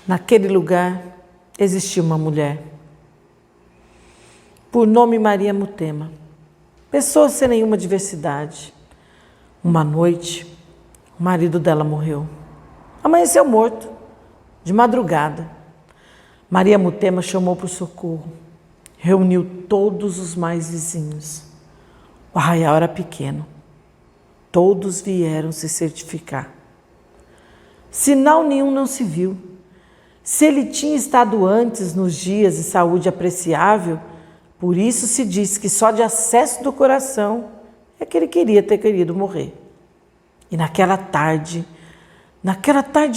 Naquele lugar existia uma mulher, por nome Maria Mutema, pessoa sem nenhuma diversidade. Uma noite, o marido dela morreu. Amanheceu morto, de madrugada. Maria Mutema chamou para o socorro, reuniu todos os mais vizinhos. O arraial era pequeno, todos vieram se certificar. Sinal nenhum não se viu. Se ele tinha estado antes nos dias de saúde apreciável, por isso se diz que só de acesso do coração é que ele queria ter querido morrer. E naquela tarde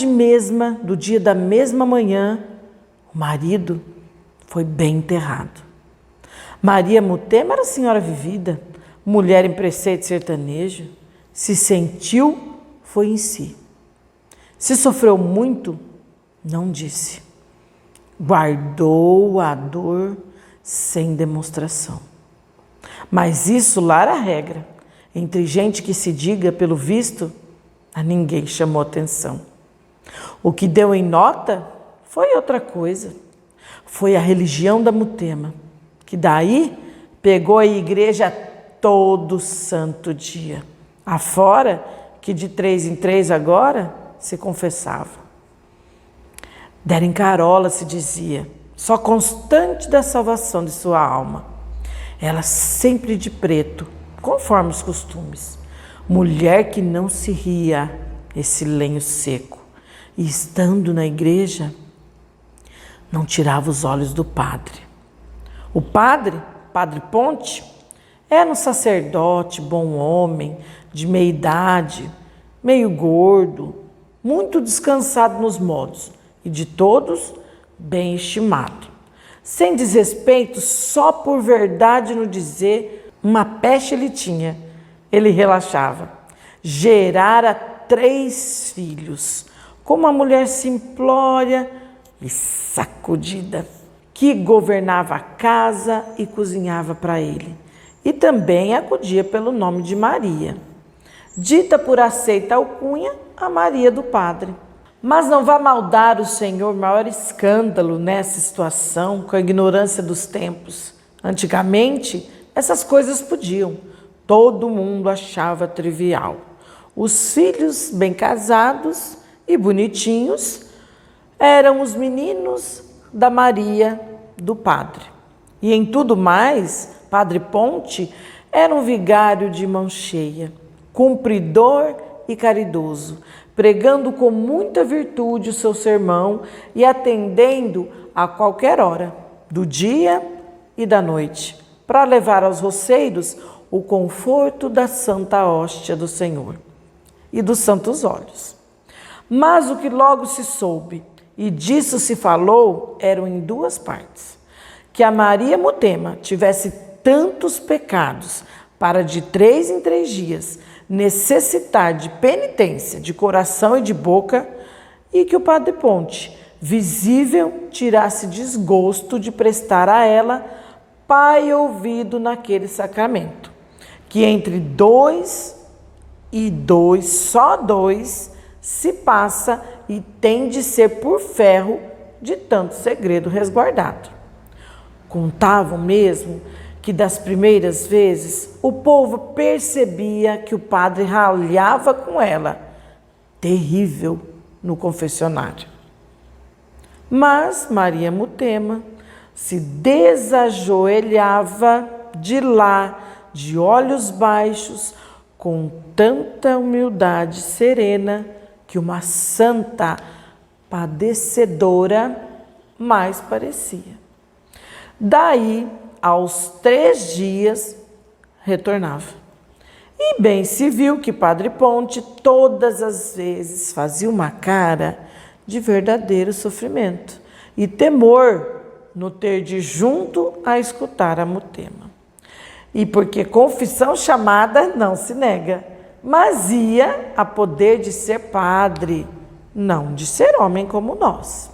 mesma, do dia da mesma manhã, o marido foi bem enterrado. Maria Mutema era senhora vivida, mulher em preceito sertanejo, se sentiu, foi em si. Se sofreu muito, não disse. Guardou a dor sem demonstração. Mas isso lá era a regra. Entre gente que se diga, pelo visto, a ninguém chamou atenção. O que deu em nota foi outra coisa. Foi a religião da Mutema, que daí pegou a igreja todo santo dia. Afora que de 3 em 3 agora se confessava. Dera em carola, se dizia, só constante da salvação de sua alma. Ela sempre de preto, conforme os costumes. Mulher que não se ria, esse lenho seco. E estando na igreja, não tirava os olhos do padre. O padre, Padre Ponte, era um sacerdote, bom homem, de meia idade, meio gordo, muito descansado nos modos e de todos bem estimado. Sem desrespeito, só por verdade no dizer, uma peste ele tinha. Ele relaxava. Gerara 3 filhos, com uma mulher simplória e sacudida, que governava a casa e cozinhava para ele. E também acudia pelo nome de Maria, dita por aceita alcunha a Maria do Padre. Mas não vá maldar o Senhor maior escândalo nessa situação com a ignorância dos tempos. Antigamente, essas coisas podiam. Todo mundo achava trivial. Os filhos bem casados e bonitinhos eram os meninos da Maria do Padre. E em tudo mais, Padre Ponte era um vigário de mão cheia, cumpridor e caridoso, pregando com muita virtude o seu sermão e atendendo a qualquer hora, do dia e da noite, para levar aos roceiros o conforto da santa hóstia do Senhor e dos santos óleos. Mas o que logo se soube, e disso se falou, eram em 2 partes, que a Maria Mutema tivesse tantos pecados para de 3 em 3 dias necessitar de penitência de coração e de boca, e que o Padre Ponte, visível, tirasse desgosto de prestar a ela pai ouvido naquele sacramento, que entre 2 e 2, só 2, se passa e tem de ser por ferro de tanto segredo resguardado. Contavam mesmo que das primeiras vezes o povo percebia que o padre ralhava com ela, terrível, no confessionário. Mas Maria Mutema se desajoelhava de lá, de olhos baixos, com tanta humildade serena que uma santa padecedora mais parecia. Daí, aos 3 dias, retornava. E bem se viu que Padre Ponte todas as vezes fazia uma cara de verdadeiro sofrimento e temor no ter de junto a escutar a Mutema. E porque confissão chamada não se nega, mas ia a poder de ser padre, não de ser homem como nós.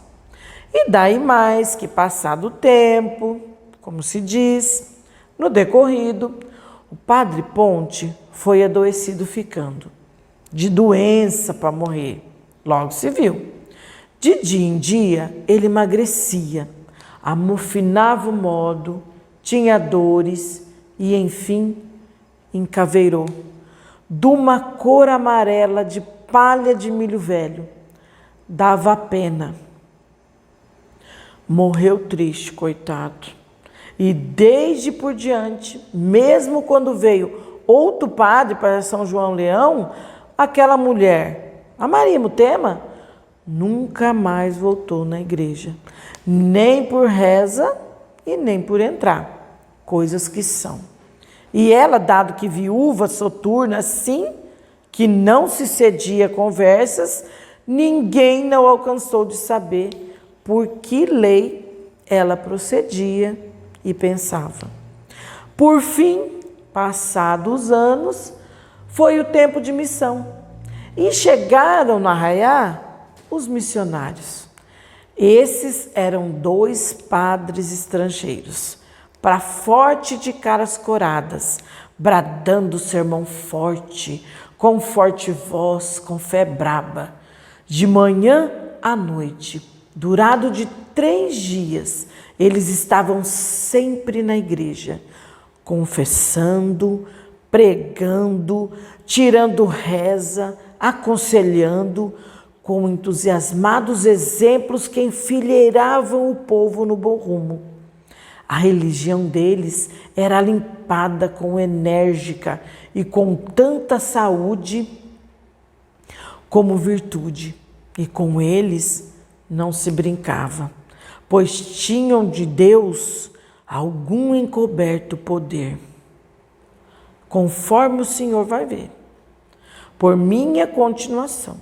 E daí mais que passado o tempo, como se diz, no decorrido, o Padre Ponte foi adoecido ficando, de doença para morrer, logo se viu. De dia em dia, ele emagrecia, amofinava o modo, tinha dores e, enfim, encaveirou, de uma cor amarela de palha de milho velho. Dava pena. Morreu triste, coitado. E desde por diante, mesmo quando veio outro padre para São João Leão, aquela mulher, a Maria Mutema, nunca mais voltou na igreja, nem por reza e nem por entrar, coisas que são. E ela, dado que viúva, soturna, assim, que não se cedia a conversas, ninguém não alcançou de saber por que lei ela procedia e pensava. Por fim, passados os anos, foi o tempo de missão. E chegaram no Arraiá os missionários. Esses eram 2 padres estrangeiros, para forte de caras coradas, bradando sermão forte, com forte voz, com fé braba. De manhã à noite, durado de 3 dias, eles estavam sempre na igreja, confessando, pregando, tirando reza, aconselhando, com entusiasmados exemplos que enfileiravam o povo no bom rumo. A religião deles era limpada com enérgica e com tanta saúde como virtude, e com eles não se brincava, pois tinham de Deus algum encoberto poder, conforme o Senhor vai ver, por minha continuação.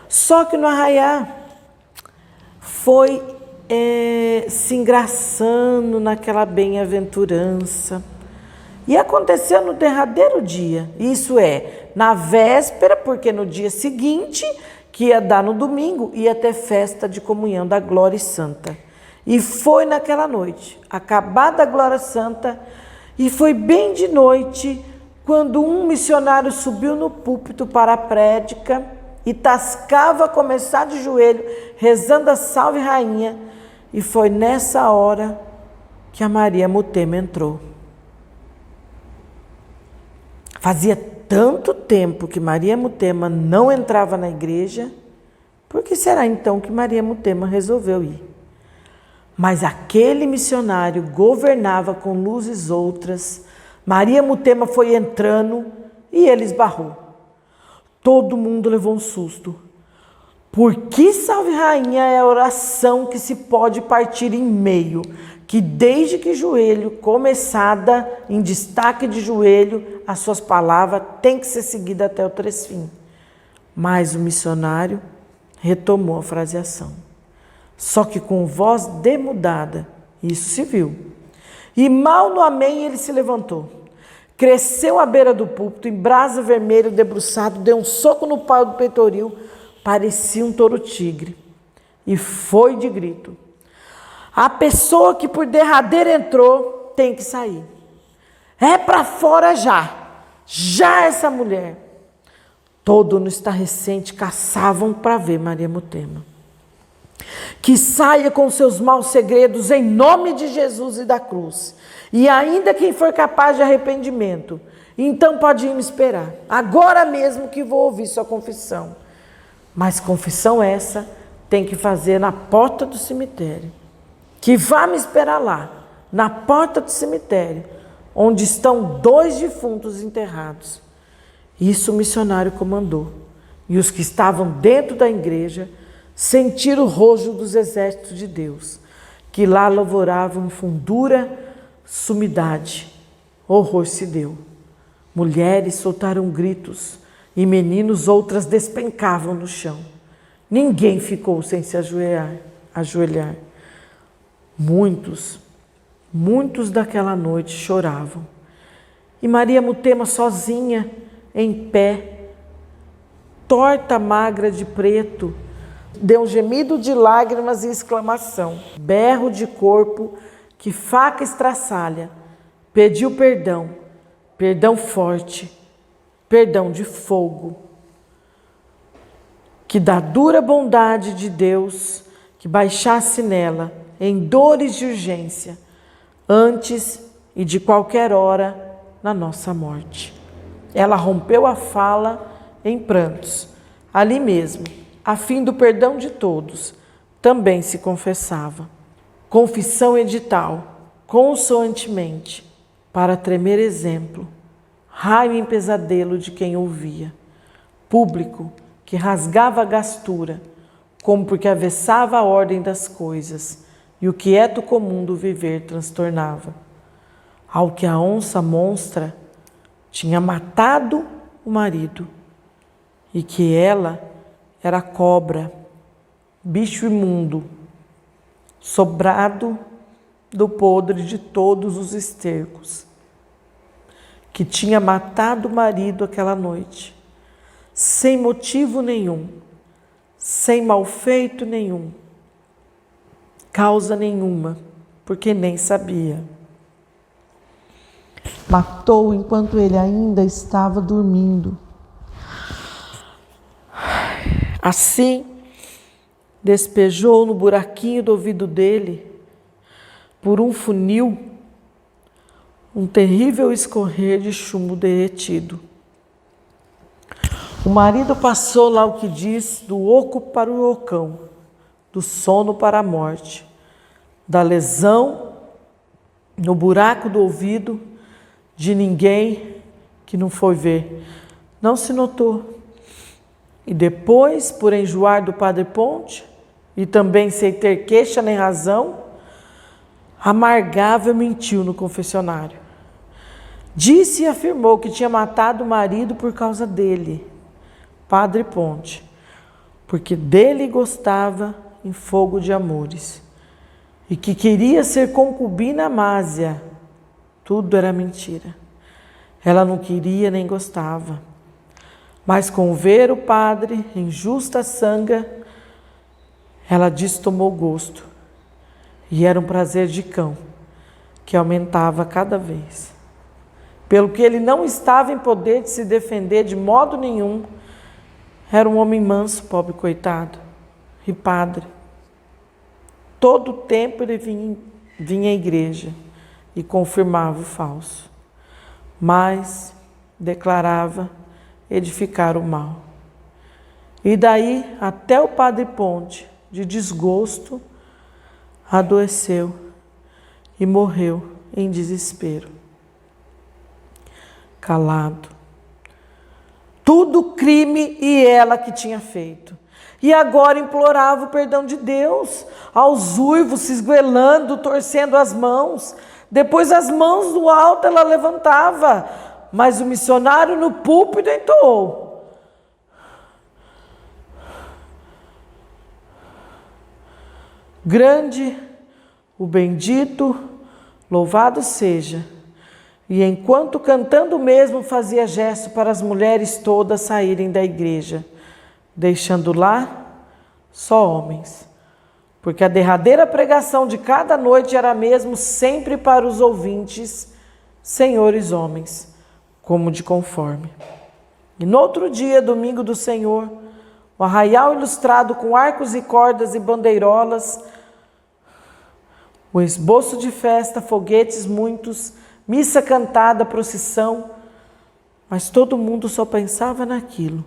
Só que no Arraiá foi se engraçando naquela bem-aventurança. E aconteceu no derradeiro dia, isso é, na véspera, porque no dia seguinte, que ia dar no domingo, ia ter festa de comunhão da Glória Santa. E foi naquela noite, acabada a Glória Santa, e foi bem de noite, quando um missionário subiu no púlpito para a prédica e tascava a começar de joelho, rezando a Salve Rainha, e foi nessa hora que a Maria Mutema entrou. Fazia tanto tempo que Maria Mutema não entrava na igreja, por que será então que Maria Mutema resolveu ir? Mas aquele missionário governava com luzes outras. Maria Mutema foi entrando e ele esbarrou. Todo mundo levou um susto. Por que Salve Rainha é a oração que se pode partir em meio, que desde que joelho, começada em destaque de joelho, as suas palavras têm que ser seguidas até o três-fim. Mas o missionário retomou a fraseação, só que com voz demudada, isso se viu. E mal no amém ele se levantou, cresceu à beira do púlpito, em brasa vermelho, debruçado, deu um soco no pau do peitoril, parecia um touro-tigre, e foi de grito: a pessoa que por derradeiro entrou tem que sair. É para fora já essa mulher. Todo no estarrecente caçavam para ver Maria Mutema. Que saia com seus maus segredos em nome de Jesus e da cruz. E ainda quem for capaz de arrependimento, então pode ir me esperar. Agora mesmo que vou ouvir sua confissão. Mas confissão essa tem que fazer na porta do cemitério. Que vá me esperar lá, na porta do cemitério, onde estão 2 defuntos enterrados. Isso o missionário comandou. E os que estavam dentro da igreja sentiram o rojo dos exércitos de Deus, que lá lavravam em fundura, sumidade. Horror se deu. Mulheres soltaram gritos e meninos outras despencavam no chão. Ninguém ficou sem se ajoelhar. Muitos daquela noite choravam. E Maria Mutema sozinha, em pé, torta, magra de preto, deu um gemido de lágrimas e exclamação, berro de corpo que faca estraçalha, pediu perdão, perdão forte, perdão de fogo. que da dura bondade de Deus, que baixasse nela em dores de urgência, antes e de qualquer hora na nossa morte. Ela rompeu a fala em prantos, ali mesmo, a fim do perdão de todos, também se confessava. Confissão edital, consoantemente, para tremer exemplo, raio em pesadelo de quem ouvia. Público que rasgava a gastura, como porque avessava a ordem das coisas, e o quieto comum do viver transtornava. Ao que a onça monstra tinha matado o marido, e que ela era cobra, bicho imundo, sobrado do podre de todos os estercos, que tinha matado o marido aquela noite, sem motivo nenhum, sem malfeito nenhum, causa nenhuma, porque nem sabia. Matou enquanto ele ainda estava dormindo. Assim, despejou no buraquinho do ouvido dele, por um funil, um terrível escorrer de chumbo derretido. O marido passou lá o que diz do oco para o ocão, do sono para a morte, da lesão no buraco do ouvido de ninguém que não foi ver, não se notou. E depois, por enjoar do Padre Ponte, e também sem ter queixa nem razão, amargava e mentiu no confessionário. Disse e afirmou que tinha matado o marido por causa dele, Padre Ponte, porque dele gostava em fogo de amores, e que queria ser concubina Amásia. Tudo era mentira. Ela não queria nem gostava. Mas com ver o padre em justa sanga, ela disse tomou gosto. E era um prazer de cão, que aumentava cada vez. Pelo que ele não estava em poder de se defender de modo nenhum, era um homem manso, pobre coitado, e padre. Todo o tempo ele vinha à igreja e confirmava o falso, mas declarava edificar o mal. E daí até o Padre Ponte, de desgosto, adoeceu e morreu em desespero. Calado. Tudo crime e ela que tinha feito. E agora implorava o perdão de Deus, aos uivos, se esguelando, torcendo as mãos. Depois as mãos do alto ela levantava, mas o missionário no púlpito entoou: grande o bendito, louvado seja. E enquanto cantando mesmo fazia gesto para as mulheres todas saírem da igreja, deixando lá só homens, porque a derradeira pregação de cada noite era mesmo sempre para os ouvintes, senhores homens, como de conforme. E no outro dia, domingo do Senhor, o arraial ilustrado com arcos e cordas e bandeirolas, o esboço de festa, foguetes muitos, missa cantada, procissão, mas todo mundo só pensava naquilo.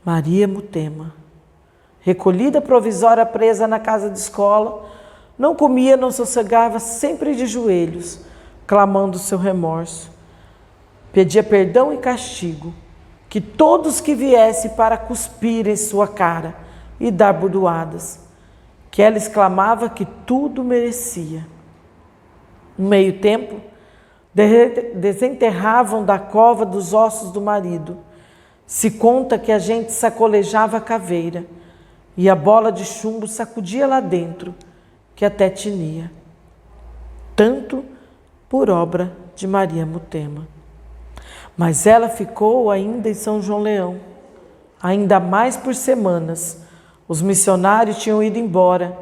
Maria Mutema, recolhida provisória presa na casa de escola, não comia, não sossegava, sempre de joelhos, clamando seu remorso. Pedia perdão e castigo, que todos que viessem para cuspir em sua cara e dar bordoadas, que ela exclamava que tudo merecia. No meio tempo, desenterravam da cova dos ossos do marido. Se conta que a gente sacolejava a caveira e a bola de chumbo sacudia lá dentro, que até tinia. Tanto por obra de Maria Mutema. Mas ela ficou ainda em São João Leão, ainda mais por semanas. Os missionários tinham ido embora.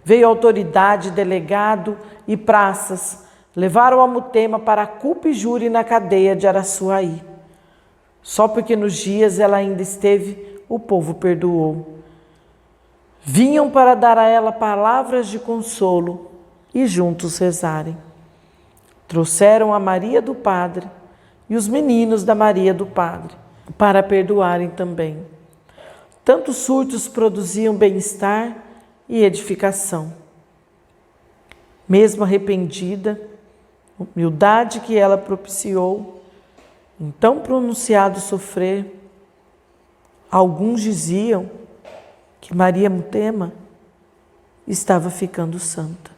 Veio autoridade, delegado e praças. Levaram a Mutema para culpa e júri na cadeia de Araçuaí. Só porque nos dias ela ainda esteve o povo perdoou. Vinham para dar a ela palavras de consolo e juntos rezarem. Trouxeram a Maria do Padre e os meninos da Maria do Padre para perdoarem também. Tantos surtos produziam bem-estar e edificação. Mesmo arrependida, a humildade que ela propiciou, em tão pronunciado sofrer, alguns diziam que Maria Mutema estava ficando santa.